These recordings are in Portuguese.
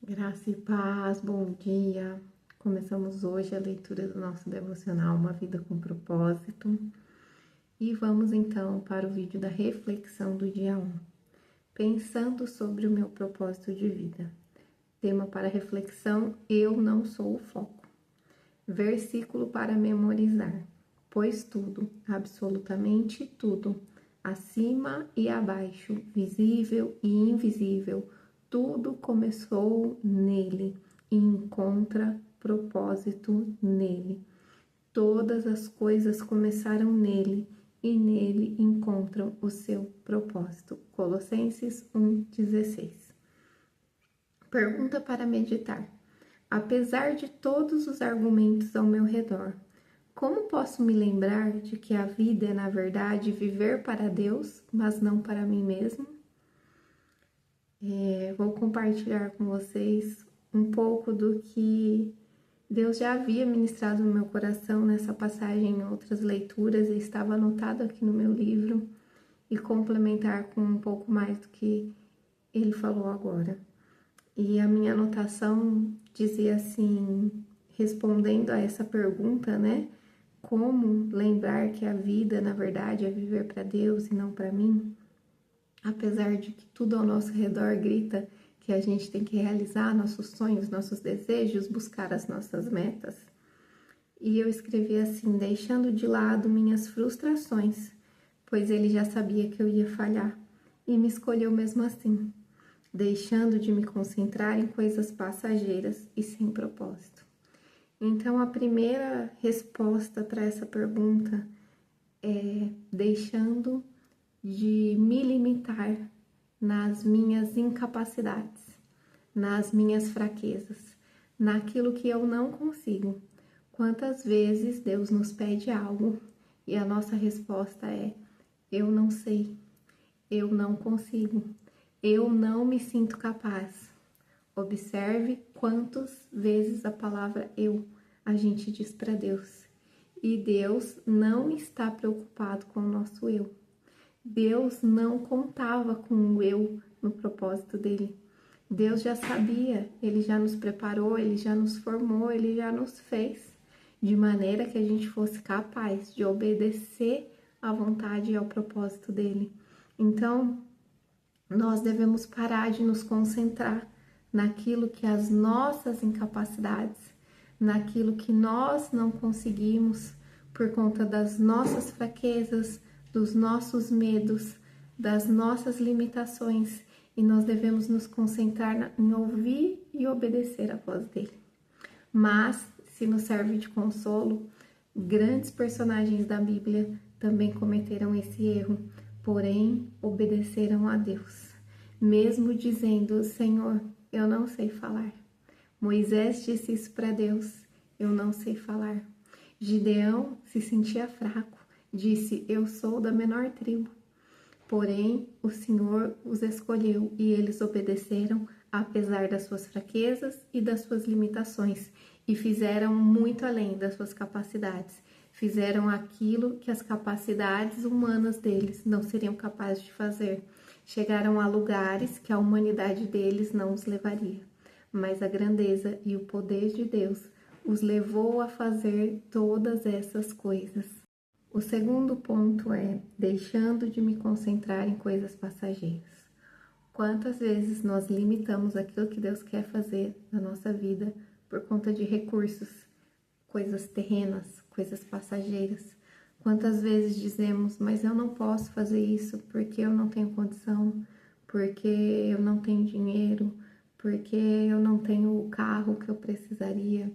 Graça e paz, bom dia. Começamos hoje a leitura do nosso devocional Uma Vida com Propósito. E vamos então para o vídeo da reflexão do dia 1. Pensando sobre o meu propósito de vida. Tema para reflexão: eu não sou o foco. Versículo para memorizar. Pois tudo, absolutamente tudo, acima e abaixo, visível e invisível, tudo começou nele e encontra propósito nele. Todas as coisas começaram nele e nele encontram o seu propósito. Colossenses 1:16. Pergunta para meditar. Apesar de todos os argumentos ao meu redor, como posso me lembrar de que a vida é, na verdade, viver para Deus, mas não para mim mesmo? Vou compartilhar com vocês um pouco do que Deus já havia ministrado no meu coração nessa passagem em outras leituras e estava anotado aqui no meu livro e complementar com um pouco mais do que ele falou agora. E a minha anotação dizia assim, respondendo a essa pergunta, né? Como lembrar que a vida, na verdade, é viver para Deus e não para mim? Apesar de que tudo ao nosso redor grita que a gente tem que realizar nossos sonhos, nossos desejos, buscar as nossas metas. E eu escrevi assim, deixando de lado minhas frustrações, pois ele já sabia que eu ia falhar e me escolheu mesmo assim, deixando de me concentrar em coisas passageiras e sem propósito. Então, a primeira resposta para essa pergunta é deixando de me limitar nas minhas incapacidades, nas minhas fraquezas, naquilo que eu não consigo. Quantas vezes Deus nos pede algo e a nossa resposta é: eu não sei, eu não consigo, eu não me sinto capaz. Observe quantas vezes a palavra eu a gente diz para Deus. E Deus não está preocupado com o nosso eu. Deus não contava com o eu no propósito dele. Deus já sabia, ele já nos preparou, ele já nos formou, ele já nos fez, de maneira que a gente fosse capaz de obedecer à vontade e ao propósito dele. Então, nós devemos parar de nos concentrar naquilo que as nossas incapacidades, naquilo que nós não conseguimos por conta das nossas fraquezas, dos nossos medos, das nossas limitações, e nós devemos nos concentrar em ouvir e obedecer a voz dele. Mas, se nos serve de consolo, grandes personagens da Bíblia também cometeram esse erro, porém obedeceram a Deus, mesmo dizendo: Senhor, eu não sei falar. Moisés disse isso para Deus: eu não sei falar. Gideão se sentia fraco, disse: eu sou da menor tribo. Porém, o Senhor os escolheu e eles obedeceram, apesar das suas fraquezas e das suas limitações, e fizeram muito além das suas capacidades. Fizeram aquilo que as capacidades humanas deles não seriam capazes de fazer. Chegaram a lugares que a humanidade deles não os levaria. Mas a grandeza e o poder de Deus os levou a fazer todas essas coisas. O segundo ponto é deixando de me concentrar em coisas passageiras. Quantas vezes nós limitamos aquilo que Deus quer fazer na nossa vida por conta de recursos, coisas terrenas, coisas passageiras? Quantas vezes dizemos: mas eu não posso fazer isso porque eu não tenho condição, porque eu não tenho dinheiro, porque eu não tenho o carro que eu precisaria.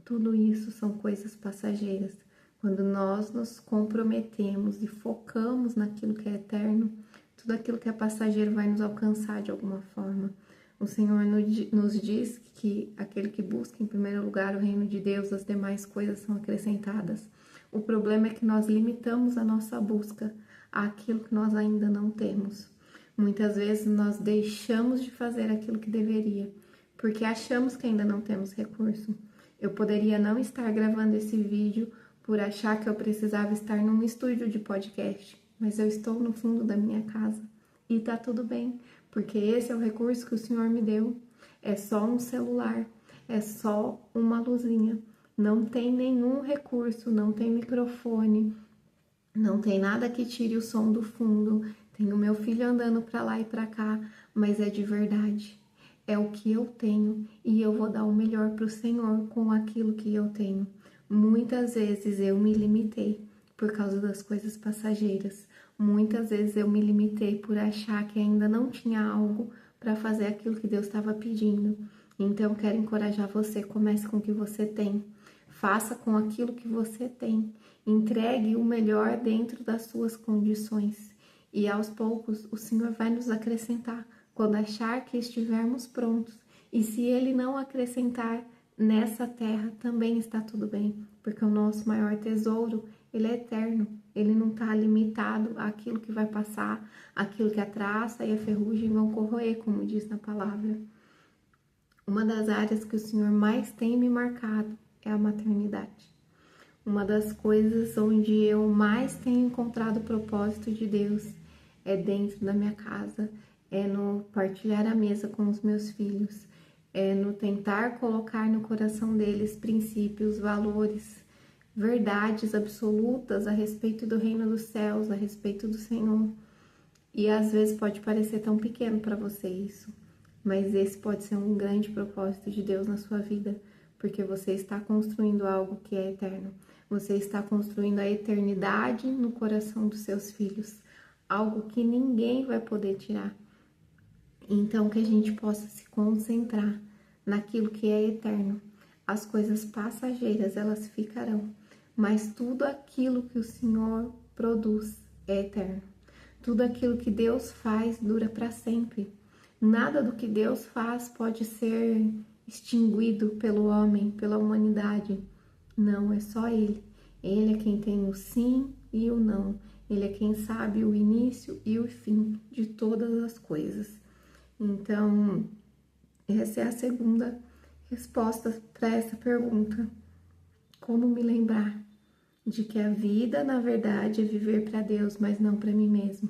Tudo isso são coisas passageiras. Quando nós nos comprometemos e focamos naquilo que é eterno, tudo aquilo que é passageiro vai nos alcançar de alguma forma. O Senhor nos diz que aquele que busca em primeiro lugar o reino de Deus, as demais coisas são acrescentadas. O problema é que nós limitamos a nossa busca àquilo que nós ainda não temos. Muitas vezes nós deixamos de fazer aquilo que deveria, porque achamos que ainda não temos recurso. Eu poderia não estar gravando esse vídeo por achar que eu precisava estar num estúdio de podcast, mas eu estou no fundo da minha casa e tá tudo bem, porque esse é o recurso que o Senhor me deu. é só um celular, é só uma luzinha. Não tem nenhum recurso, não tem microfone, não tem nada que tire o som do fundo. Tem o meu filho andando para lá e para cá, mas é de verdade. É o que eu tenho e eu vou dar o melhor para o Senhor com aquilo que eu tenho. Muitas vezes eu me limitei por causa das coisas passageiras. Muitas vezes eu me limitei por achar que ainda não tinha algo para fazer aquilo que Deus estava pedindo. Então eu quero encorajar você, comece com o que você tem. Faça com aquilo que você tem. Entregue o melhor dentro das suas condições. E aos poucos o Senhor vai nos acrescentar quando achar que estivermos prontos. E se Ele não acrescentar nessa terra, também está tudo bem. Porque o nosso maior tesouro, ele é eterno. Ele não está limitado àquilo que vai passar, àquilo que a traça e a ferrugem vão corroer, como diz na palavra. Uma das áreas que o Senhor mais tem me marcado é a maternidade. Uma das coisas onde eu mais tenho encontrado o propósito de Deus é dentro da minha casa, é no partilhar a mesa com os meus filhos, é no tentar colocar no coração deles princípios, valores, verdades absolutas a respeito do reino dos céus, a respeito do Senhor. E às vezes pode parecer tão pequeno para você isso, mas esse pode ser um grande propósito de Deus na sua vida, porque você está construindo algo que é eterno. Você está construindo a eternidade no coração dos seus filhos, algo que ninguém vai poder tirar. Então, que a gente possa se concentrar naquilo que é eterno. As coisas passageiras, elas ficarão, mas tudo aquilo que o Senhor produz é eterno. Tudo aquilo que Deus faz dura para sempre. Nada do que Deus faz pode ser extinguido pelo homem, pela humanidade. Não, é só Ele. Ele é quem tem o sim e o não. Ele é quem sabe o início e o fim de todas as coisas. Então, essa é a segunda resposta para essa pergunta. Como me lembrar de que a vida, na verdade, é viver para Deus, mas não para mim mesmo.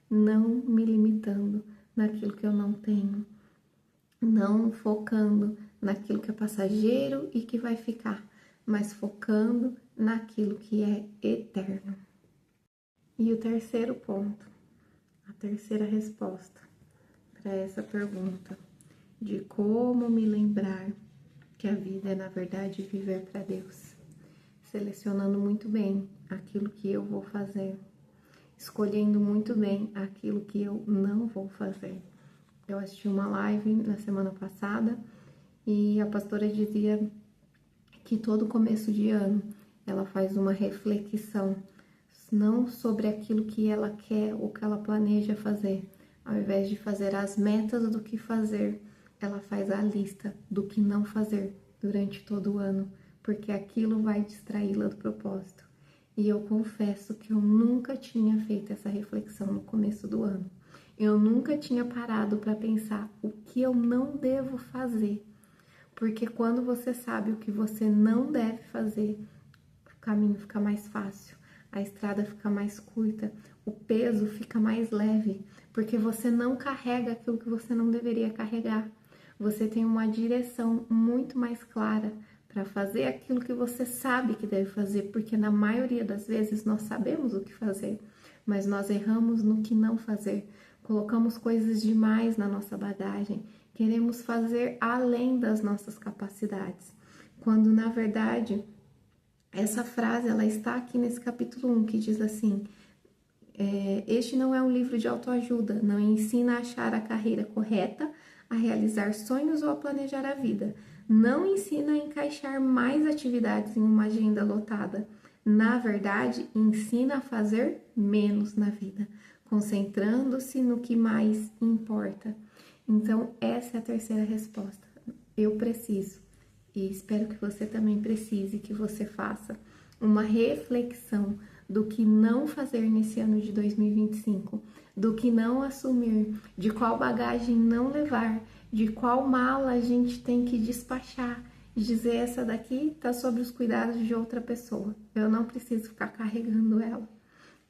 Não me limitando naquilo que eu não tenho. Não focando naquilo que é passageiro e que vai ficar, mas focando naquilo que é eterno. E o terceiro ponto, a terceira resposta para essa pergunta, de como me lembrar que a vida é, na verdade, viver para Deus. Selecionando muito bem aquilo que eu vou fazer, escolhendo muito bem aquilo que eu não vou fazer. Eu assisti uma live na semana passada e a pastora dizia que todo começo de ano ela faz uma reflexão, não sobre aquilo que ela quer ou que ela planeja fazer. Ao invés de fazer as metas do que fazer, ela faz a lista do que não fazer durante todo o ano, porque aquilo vai distraí-la do propósito. E eu confesso que eu nunca tinha feito essa reflexão no começo do ano. Eu nunca tinha parado para pensar o que eu não devo fazer. Porque quando você sabe o que você não deve fazer, o caminho fica mais fácil, a estrada fica mais curta, o peso fica mais leve, porque você não carrega aquilo que você não deveria carregar. Você tem uma direção muito mais clara para fazer aquilo que você sabe que deve fazer, porque na maioria das vezes nós sabemos o que fazer, mas nós erramos no que não fazer. Colocamos coisas demais na nossa bagagem, queremos fazer além das nossas capacidades, quando na verdade essa frase ela está aqui nesse capítulo 1, que diz assim: este não é um livro de autoajuda, não ensina a achar a carreira correta, a realizar sonhos ou a planejar a vida. Não ensina a encaixar mais atividades em uma agenda lotada. Na verdade, ensina a fazer menos na vida, concentrando-se no que mais importa. Então, essa é a terceira resposta. Eu preciso, e espero que você também precise, que você faça uma reflexão do que não fazer nesse ano de 2025, do que não assumir, de qual bagagem não levar, de qual mala a gente tem que despachar, dizer essa daqui está sob os cuidados de outra pessoa, eu não preciso ficar carregando ela.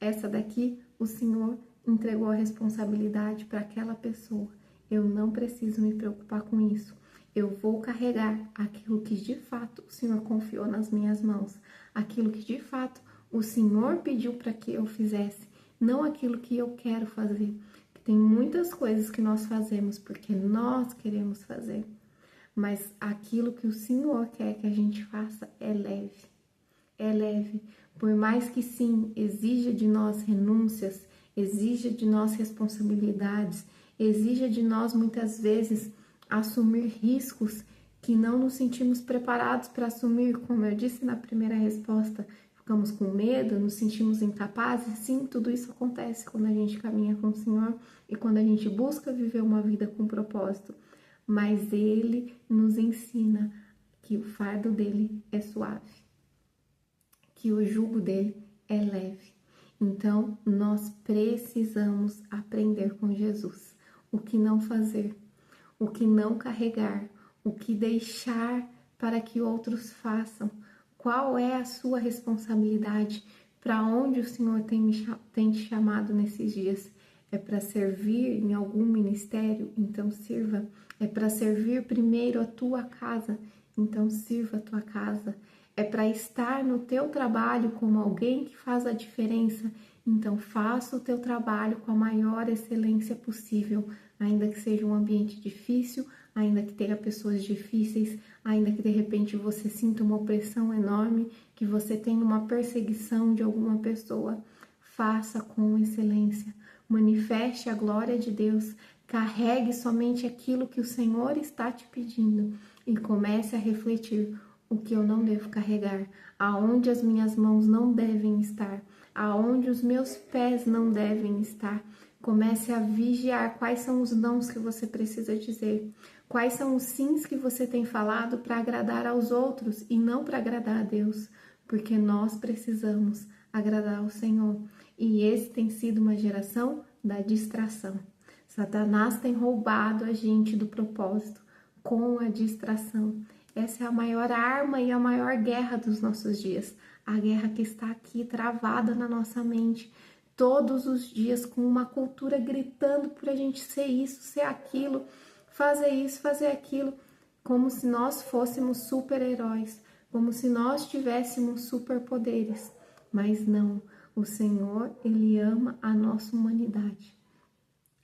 Essa daqui o Senhor entregou a responsabilidade para aquela pessoa, eu não preciso me preocupar com isso. eu vou carregar aquilo que de fato o Senhor confiou nas minhas mãos, aquilo que de fato o Senhor pediu para que eu fizesse, não aquilo que eu quero fazer. Tem muitas coisas que nós fazemos porque nós queremos fazer, mas aquilo que o Senhor quer que a gente faça é leve. É leve, por mais que sim, exija de nós renúncias, exija de nós responsabilidades, exija de nós muitas vezes assumir riscos que não nos sentimos preparados para assumir, como eu disse na primeira resposta, ficamos com medo, nos sentimos incapazes. Sim, tudo isso acontece quando a gente caminha com o Senhor e quando a gente busca viver uma vida com propósito, mas Ele nos ensina que o fardo dele é suave, que o jugo dele é leve. Então, nós precisamos aprender com Jesus o que não fazer, o que não carregar, o que deixar para que outros façam. Qual é a sua responsabilidade? Para onde o Senhor tem te chamado nesses dias? É para servir em algum ministério? Então sirva. É para servir primeiro a tua casa? Então sirva a tua casa. É para estar no teu trabalho como alguém que faz a diferença? Então faça o teu trabalho com a maior excelência possível, ainda que seja um ambiente difícil, ainda que tenha pessoas difíceis, ainda que de repente você sinta uma opressão enorme, que você tenha uma perseguição de alguma pessoa. Faça com excelência, manifeste a glória de Deus, carregue somente aquilo que o Senhor está te pedindo e comece a refletir: o que eu não devo carregar, aonde as minhas mãos não devem estar, aonde os meus pés não devem estar. Comece a vigiar quais são os nãos que você precisa dizer, quais são os sims que você tem falado para agradar aos outros e não para agradar a Deus, porque nós precisamos agradar ao Senhor. E esse tem sido uma geração da distração. Satanás tem roubado a gente do propósito com a distração. Essa é a maior arma e a maior guerra dos nossos dias. A guerra que está aqui travada na nossa mente, todos os dias, com uma cultura gritando por a gente ser isso, ser aquilo, fazer isso, fazer aquilo, como se nós fôssemos super-heróis, como se nós tivéssemos superpoderes. Mas não, o Senhor, Ele ama a nossa humanidade.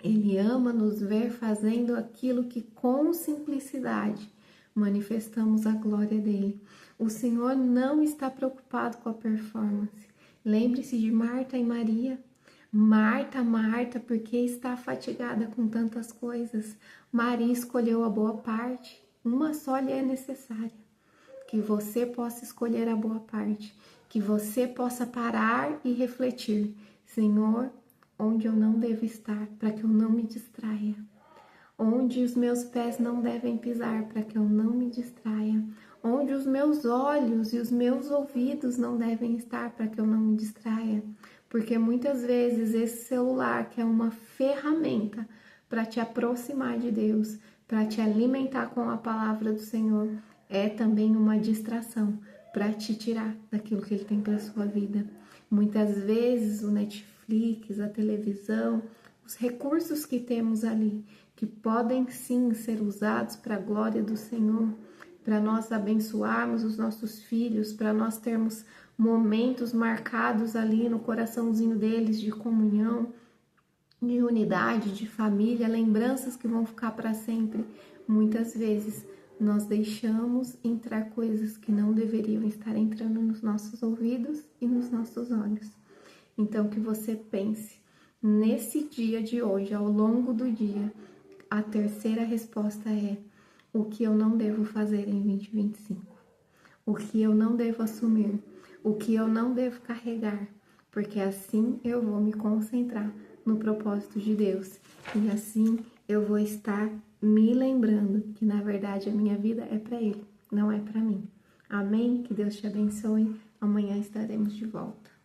Ele ama nos ver fazendo aquilo que com simplicidade manifestamos a glória dele. O Senhor não está preocupado com a performance. Lembre-se de Marta e Maria. Marta, porque está fatigada com tantas coisas. Maria escolheu a boa parte. Uma só lhe é necessária. Que você possa escolher a boa parte. Que você possa parar e refletir: Senhor, onde eu não devo estar, para que eu não me distraia. Onde os meus pés não devem pisar, para que eu não me distraia. Onde os meus olhos e os meus ouvidos não devem estar, para que eu não me distraia. Porque muitas vezes esse celular, que é uma ferramenta para te aproximar de Deus, para te alimentar com a palavra do Senhor, é também uma distração para te tirar daquilo que Ele tem para a sua vida. Muitas vezes o Netflix, a televisão, os recursos que temos ali, que podem sim ser usados para a glória do Senhor, para nós abençoarmos os nossos filhos, para nós termos momentos marcados ali no coraçãozinho deles de comunhão, de unidade, de família, lembranças que vão ficar para sempre. Muitas vezes nós deixamos entrar coisas que não deveriam estar entrando nos nossos ouvidos e nos nossos olhos. Então, que você pense nesse dia de hoje, ao longo do dia. A terceira resposta é: o que eu não devo fazer em 2025? O que eu não devo assumir? O que eu não devo carregar? Porque assim eu vou me concentrar no propósito de Deus. E assim eu vou estar me lembrando que, na verdade, a minha vida é para Ele, não é para mim. Amém? Que Deus te abençoe. Amanhã estaremos de volta.